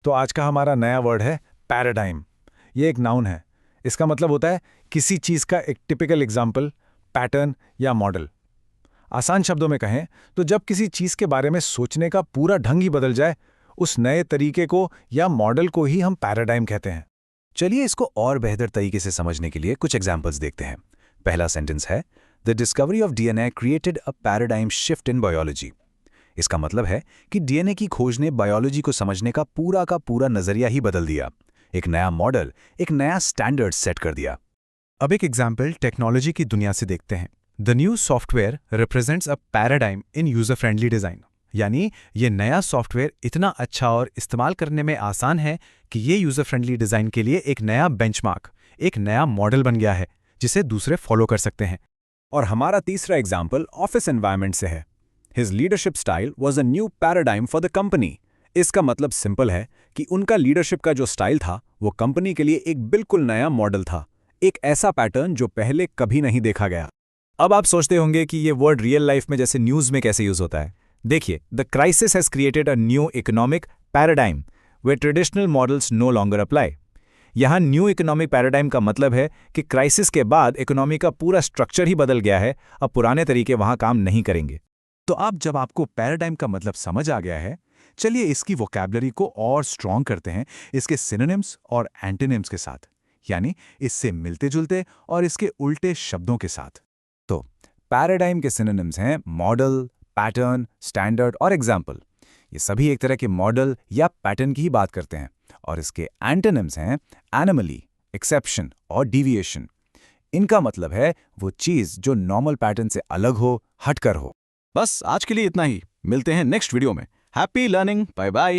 तो आज का हमारा नया वर्ड है पैराडाइम। ये एक नाउन है। इसका मतलब होता है किसी चीज़ का एक टिपिकल एग्जाम्पल, पैटर्न या मॉडल। आसान शब्दों में कहें तो जब किसी चीज़ के बारे में सोचने का पूरा ढंग ही बदल जाए, उस नए तरीके को या मॉडल को ही हम पैराडाइम कहते हैं। चलिए इसको और बेहतर तरीके से समझने के लिए कुछ एग्जाम्पल्स देखते हैं। पहला सेंटेंस है, the discovery of DNA created a paradigm shift in biology. इसका मतलब है कि डीएनए की खोज ने बायोलॉजी को समझने का पूरा नजरिया ही बदल दिया। एक नया मॉडल, एक नया स्टैंडर्ड सेट कर दिया। अब एक एग्जाम्पल टेक्नोलॉजी की दुनिया से देखते हैं। The new software represents a paradigm in user friendly design. यानी ये नया सॉफ्टवेयर इतना अच्छा और इस्तेमाल करने में आसान है कि ये यूजर फ्रेंडली डिजाइन के लिए एक नया बेंचमार्क, एक नया मॉडल बन गया है जिसे दूसरे फॉलो कर सकते हैं। और हमारा तीसरा एग्जाम्पल ऑफिस एनवायरनमेंट से है। His leadership style was a new paradigm for the company. इसका मतलब सिंपल है कि उनका लीडरशिप का जो स्टाइल था वो कंपनी के लिए एक बिल्कुल नया मॉडल था, एक ऐसा पैटर्न जो पहले कभी नहीं देखा गया। अब आप सोचते होंगे कि ये वर्ड रियल लाइफ में जैसे न्यूज में कैसे यूज होता है। देखिए, the crisis has created a new economic paradigm where traditional models no longer apply. यहाँ न्यू इकोनॉमिक पैराडाइम का मतलब है कि क्राइसिस के बाद इकोनॉमी का पूरा स्ट्रक्चर ही बदल गया है, अब पुराने तरीके वहाँ काम नहीं करेंगे। तो अब जब आपको पैराडाइम का मतलब समझ आ गया है, चलिए इसकी वोकैबुलरी को और स्ट्रॉन्ग करते हैं इसके सिनोनिम्स और एंटोनिम्स के साथ, यानी इससे मिलते जुलते और इसके उल्टे शब्दों के साथ। तो पैराडाइम के सिनोनिम्स हैं मॉडल, पैटर्न, स्टैंडर्ड और एग्जाम्पल। ये सभी एक तरह के मॉडल या पैटर्न की ही बात करते हैं। और इसके एंटोनिम्स हैं एनोमली, एक्सेप्शन और डिविएशन। इनका मतलब है वो चीज़ जो नॉर्मल पैटर्न से अलग हो, हटकर हो। बस आज के लिए इतना ही। मिलते हैं नेक्स्ट वीडियो में। Happy learning, bye bye.